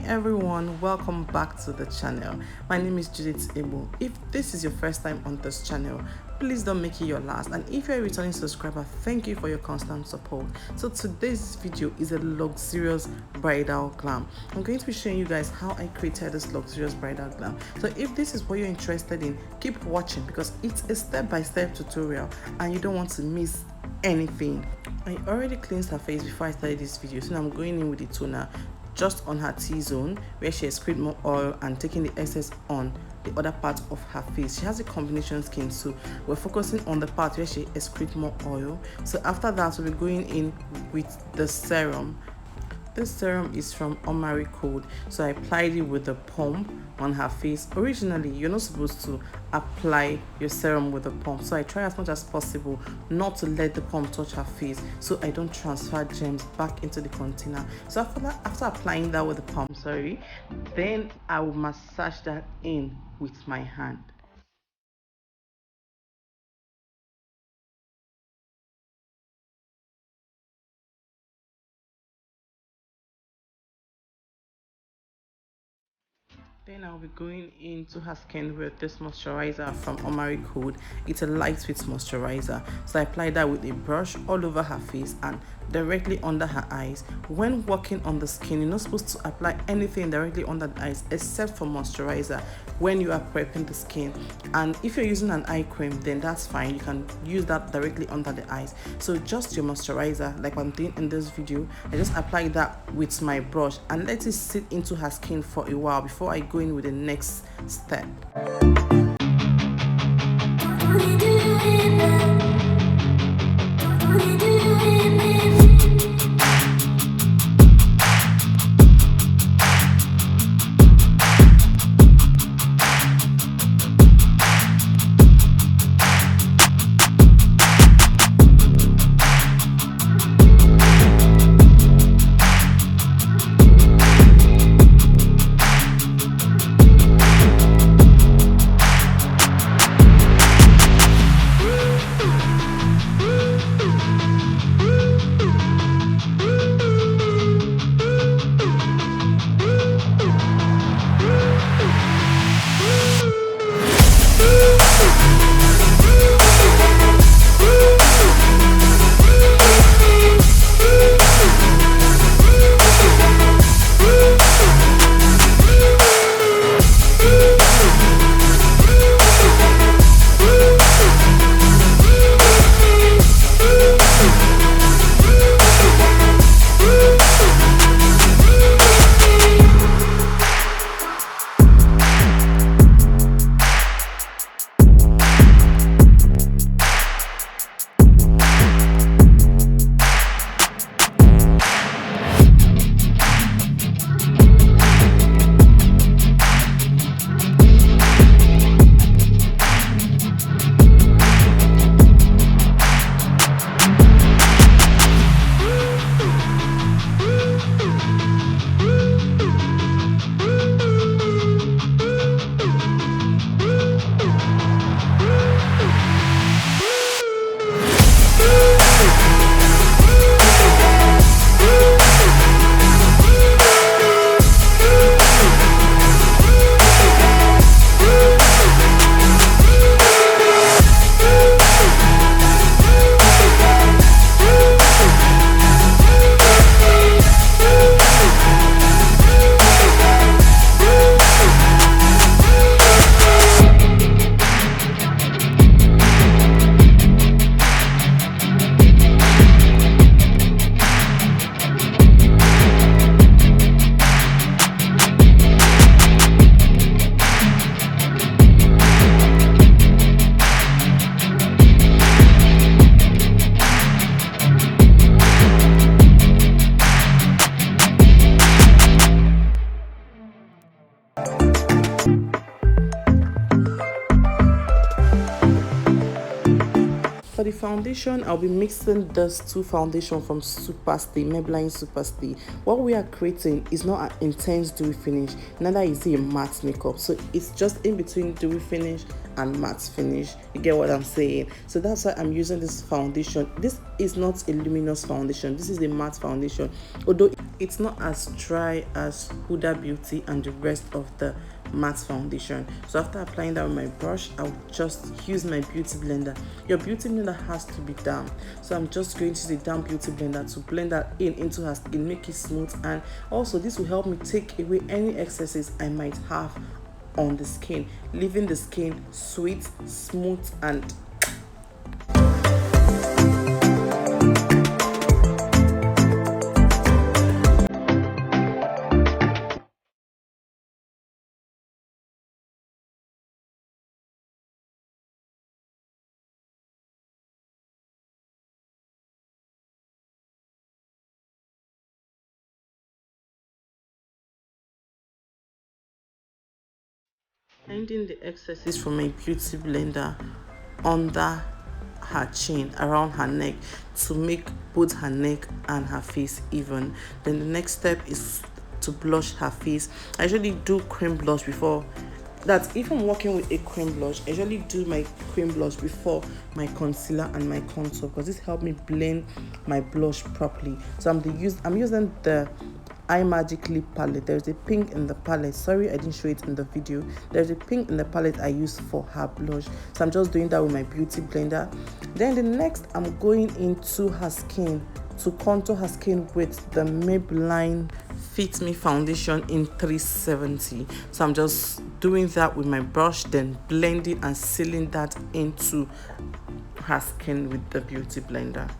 everyone, welcome back to the channel. My name is Judith Ebo. If this is your first time on this channel, please don't make it your last, and if you're a returning subscriber, thank you for your constant support. So today's video is a luxurious bridal glam. I'm going to be showing you guys how I created this luxurious bridal glam. So if this is what you're interested in, keep watching because it's a step-by-step tutorial and you don't want to miss anything. I already cleansed her face before I started this video, so now I'm going in with the toner just on her T-zone where she has sprayed more oil and taking the excess on the other part of her face. She has a combination skin, so we're focusing on the part where she excretes more oil. So after that, we'll be going in with the serum. This serum is from Omari Code, so I applied it with the pump on her face. Originally, you're not supposed to apply your serum with the pump, so I try as much as possible not to let the pump touch her face so I don't transfer germs back into the container. So after applying that with the pump, then I will massage that in with my hand. Then I'll be going into her skin with this moisturizer from Omari Code. It's a lightweight moisturizer. So I apply that with a brush all over her face and directly under her eyes. When working on the skin, you're not supposed to apply anything directly under the eyes except for moisturizer when you are prepping the skin. And if you're using an eye cream, then that's fine. You can use that directly under the eyes. So just your moisturizer, like I'm doing in this video, I just apply that with my brush and let it sit into her skin for a while before I go in with the next step. foundation, I'll be mixing this two foundation from Super Stay, Maybelline Super Stay. What we are creating is not an intense dewy finish, neither is it a matte makeup. So it's just in between dewy finish and matte finish. You get what I'm saying? So that's why I'm using this foundation. This is not a luminous foundation. This is a matte foundation. Although it's not as dry as Huda Beauty and the rest of the matte foundation. So after applying that with my brush, I'll just use my beauty blender. Your beauty blender has to be damp, so I'm just going to use the damp beauty blender to blend that into her skin, make it smooth, and also this will help me take away any excesses I might have on the skin, leaving the skin sweet, smooth, and blending the excesses from my beauty blender under her chin, around her neck, to make both her neck and her face even. Then the next step is to blush her face. I usually do cream blush before that. If I'm working with a cream blush, I usually do my cream blush before my concealer and my contour, because this helps me blend my blush properly. So I'm using the Eye Magic lip palette. There's a pink in the palette. Sorry I didn't show it in the video. There's a pink in the palette I use for her blush. So I'm just doing that with my beauty blender. Then the next, I'm going into her skin to contour her skin with the Maybelline Fit Me foundation in 370. So I'm just doing that with my brush, then blending and sealing that into her skin with the beauty blender.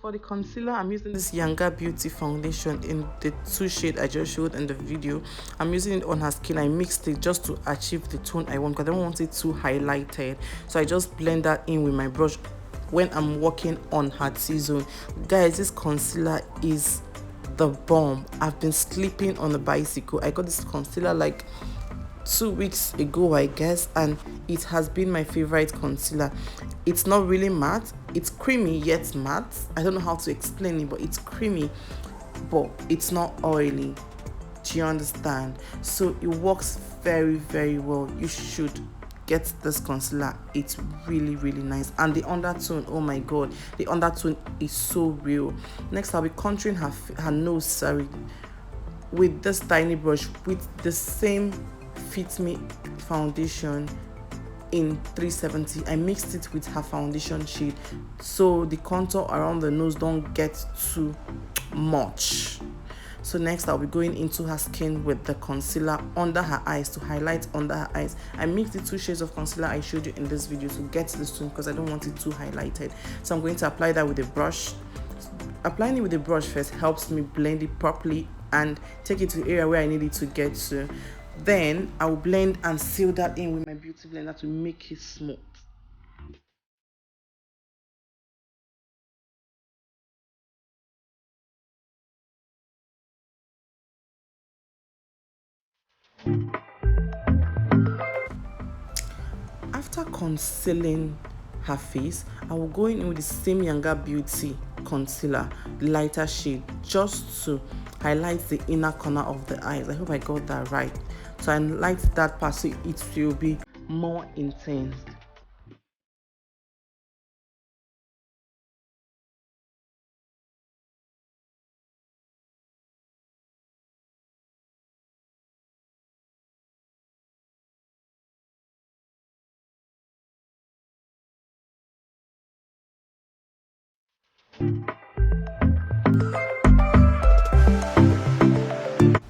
For the concealer, I'm using this Younger Beauty foundation in the two shade I just showed in the video. I'm using it on her skin. I mixed it just to achieve the tone I want, because I don't want it too highlighted. So I just blend that in with my brush when I'm working on her T-zone. Guys, this concealer is the bomb. I've been sleeping on a bicycle. I got this concealer like 2 weeks ago, I guess, and it has been my favorite concealer. It's not really matte, it's creamy yet matte. I don't know how to explain it, but it's creamy, but it's not oily. Do you understand? So it works very, very well. You should get this concealer. It's really, really nice. And the undertone, oh my god, the undertone is so real. Next, I'll be contouring her nose, sorry, with this tiny brush with the same Fit Me foundation in 370. I mixed it with her foundation shade, so the contour around the nose don't get too much. So next, I'll be going into her skin with the concealer under her eyes to highlight under her eyes. I mixed the two shades of concealer I showed you in this video to get this tone, because I don't want it too highlighted. So I'm going to apply that with a brush. Applying it with a brush first helps me blend it properly and take it to the area where I need it to get to. Then I will blend and seal that in with my beauty blender to make it smooth. After concealing her face, I will go in with the same Younger Beauty concealer, lighter shade, just to highlight the inner corner of the eyes. I hope I got that right. So I highlight that part so it will be more intense.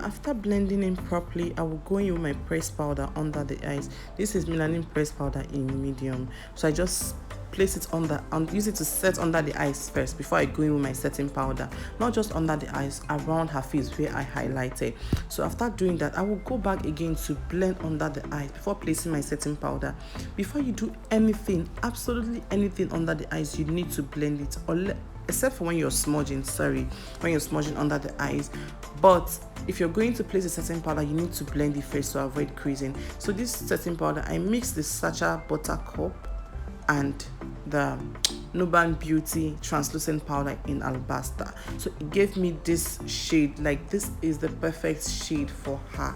After after blending in properly, I will go in with my pressed powder under the eyes. This is melanin pressed powder in medium, so I just place it use it to set under the eyes first before I go in with my setting powder, not just under the eyes, around her face where I highlighted. So after doing that, I will go back again to blend under the eyes before placing my setting powder. Before you do anything, absolutely anything under the eyes, you need to blend it, except for when you're smudging, when you're smudging under the eyes. But if you're going to place a setting powder, you need to blend it first to avoid creasing. So this setting powder, I mixed the Sacha Buttercup and the Nuban Beauty translucent powder in Alabasta. So it gave me this shade. Like, this is the perfect shade for her.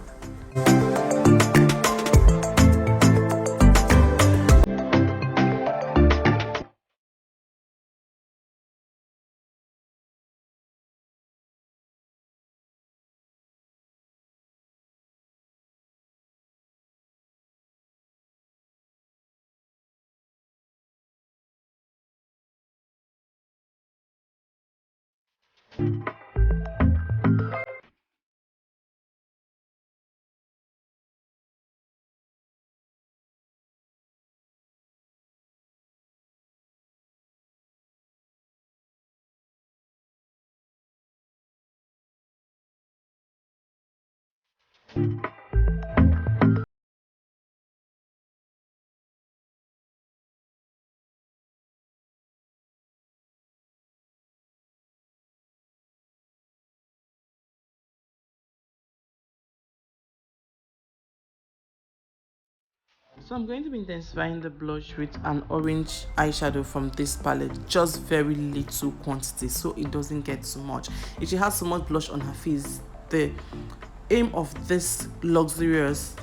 So I'm going to be intensifying the blush with an orange eyeshadow from this palette, just very little quantity so it doesn't get too much. If she has so much blush on her face, the aim of this luxurious,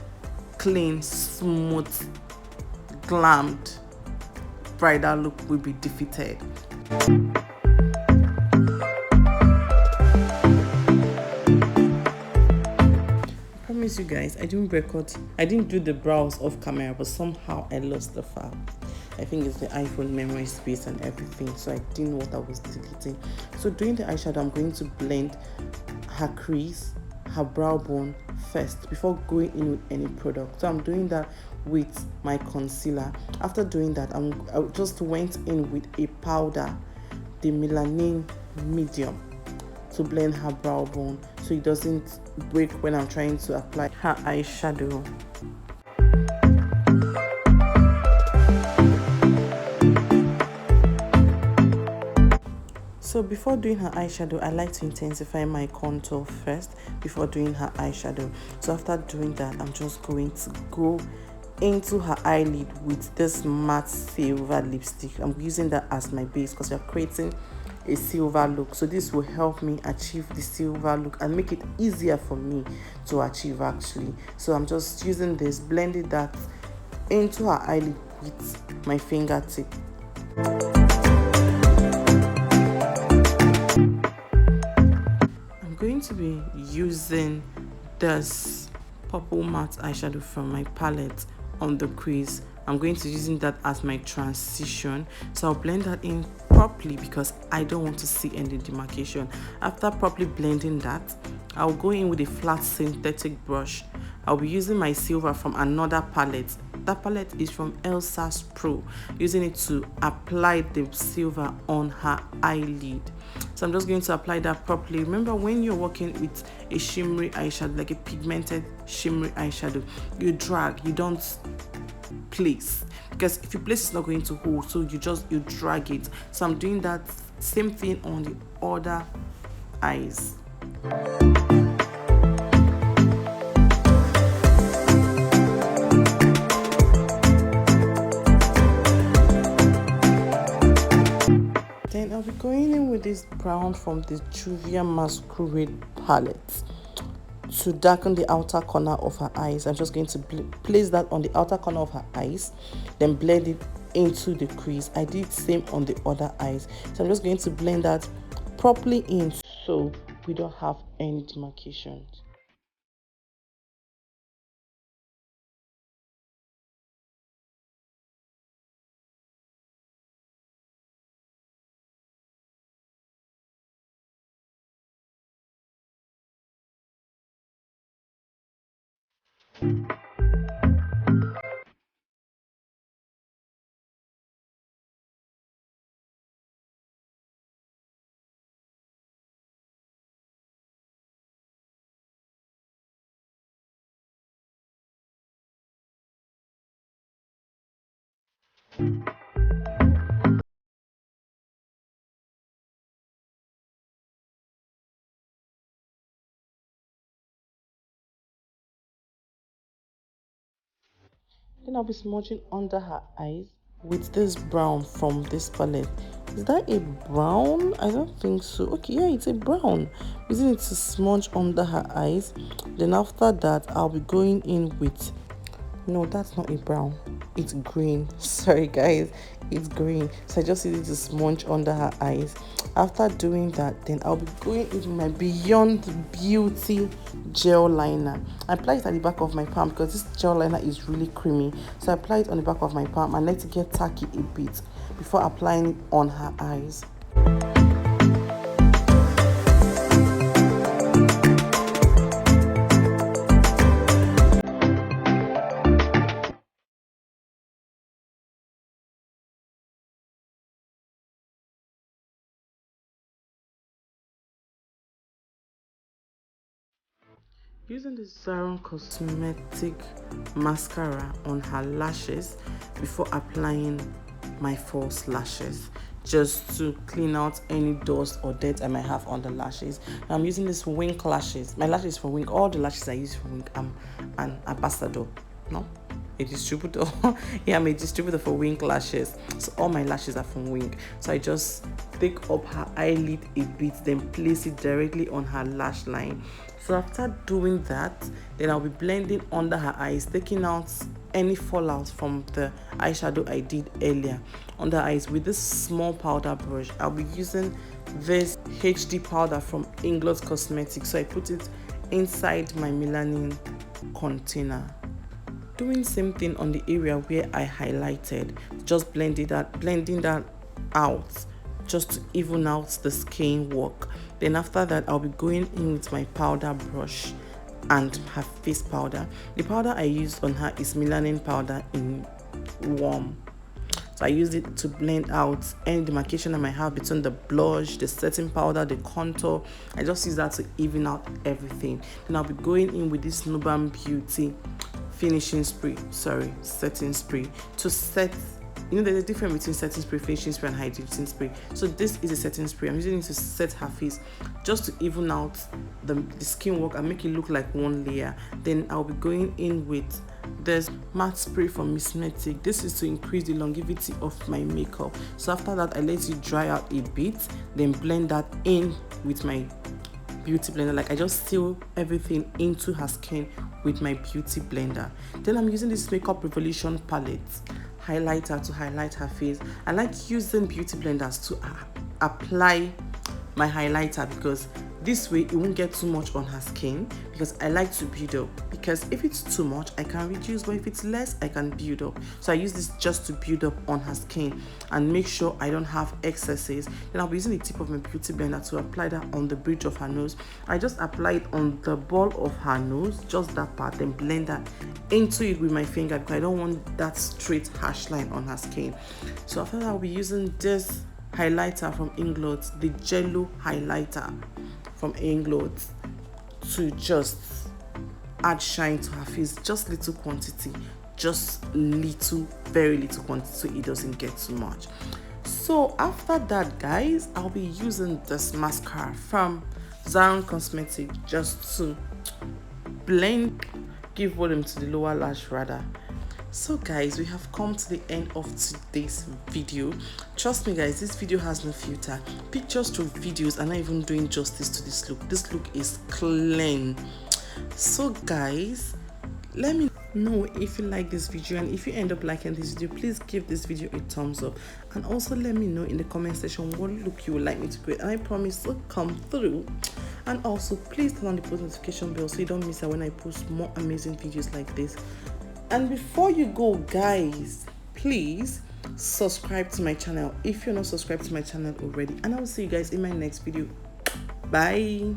clean, smooth, glammed bridal look will be defeated. Promise you guys, I didn't do the brows off camera, but somehow I lost the file. I think it's the iPhone memory space and everything, so I didn't know what I was deleting. So doing the eyeshadow, I'm going to blend her crease, her brow bone first before going in with any product. So I'm doing that with my concealer. After doing that, I just went in with a powder, the melanin medium, to blend her brow bone so it doesn't break when I'm trying to apply her eyeshadow. So before doing her eyeshadow, I like to intensify my contour first before doing her eyeshadow. So after doing that, I'm just going to go into her eyelid with this matte silver lipstick. I'm using that as my base because we're creating a silver look, so this will help me achieve the silver look and make it easier for me to achieve actually. So I'm just using this, blending that into her eyelid with my fingertip. I'm going to be using this purple matte eyeshadow from my palette on the crease. I'm going to be using that as my transition, so I'll blend that in properly because I don't want to see any demarcation. After properly blending that, I'll go in with a flat synthetic brush. I'll be using my silver from another palette. That palette is from Elsa's Pro, using it to apply the silver on her eyelid. So I'm just going to apply that properly. Remember, when you're working with a shimmery eyeshadow, like a pigmented shimmery eyeshadow, you drag, you don't place, because if you place, it's not going to hold, so you drag it. So I'm doing that same thing on the other eyes. Then I'll be going in with this brown from the Juvia Masquerade palette to darken the outer corner of her eyes. I'm just going to place that on the outer corner of her eyes, then blend it into the crease. I did same on the other eyes, so I'm just going to blend that properly in so we don't have any demarcations. Then I'll be smudging under her eyes with this brown from this palette. Is that a brown? I don't think so. Okay, yeah, it's a brown. Using it to smudge under her eyes. Then after that, I'll be going in with, no, that's not a brown, it's green. Sorry guys, it's green. So I just use it to smudge under her eyes. After doing that, then I'll be going with my Beyond Beauty gel liner. I apply it at the back of my palm because this gel liner is really creamy. So I apply it on the back of my palm and let it get tacky a bit before applying it on her eyes. Using the Zaron Cosmetic mascara on her lashes before applying my false lashes, just to clean out any dust or dirt I might have on the lashes. Now I'm using this Wink lashes. My lashes from Wink. All the lashes I use from Wink. I'm an ambassador. No, a distributor. Yeah, I'm a distributor for Wink lashes. So all my lashes are from Wink. So I just take up her eyelid a bit, then place it directly on her lash line. So after doing that, then I'll be blending under her eyes, taking out any fallout from the eyeshadow I did earlier under her eyes with this small powder brush. I'll be using this HD powder from Inglot Cosmetics. So I put it inside my melanin container. Doing same thing on the area where I highlighted, just blending that out just to even out the skin work. Then after that, I'll be going in with my powder brush and her face powder. The powder I used on her is melanin powder in warm. So I used it to blend out any demarcation I might have between the blush, the setting powder, the contour. I just use that to even out everything. Then I'll be going in with this Nuban Beauty setting spray to set. You know, there's a difference between setting spray, finishing spray, and hydrating spray. So this is a setting spray. I'm using it to set her face just to even out the skin work and make it look like one layer. Then I'll be going in with this matte spray from Miss Metic. This is to increase the longevity of my makeup. So after that, I let it dry out a bit, then blend that in with my beauty blender. Like I just seal everything into her skin with my beauty blender. Then I'm using this Makeup Revolution palette highlighter to highlight her face. I like using beauty blenders to apply my highlighter because this way it won't get too much on her skin, because I like to build up, because if it's too much I can reduce, but if it's less I can build up. So I use this just to build up on her skin and make sure I don't have excesses. Then I'll be using the tip of my beauty blender to apply that on the bridge of her nose. I just apply it on the ball of her nose, just that part, then blend that into it with my finger because I don't want that straight harsh line on her skin. So after that, I'll be using this highlighter from Inglot, the Jello highlighter from Inglot, to just add shine to her face. Just little quantity, just little, very little quantity, so it doesn't get too much. So after that, guys, I'll be using this mascara from Zaron Cosmetics just to blend, give volume to the lower lash rather. So guys, we have come to the end of today's video. Trust me guys, this video has no filter. Pictures to videos are not even doing justice to this look. This look is clean. So guys, let me know if you like this video, and if you end up liking this video, please give this video a thumbs up, and also let me know in the comment section what look you would like me to create, and I promise to come through. And also please turn on the post notification bell so you don't miss out when I post more amazing videos like this. And before you go guys, please subscribe to my channel if you're not subscribed to my channel already, and I will see you guys in my next video. Bye.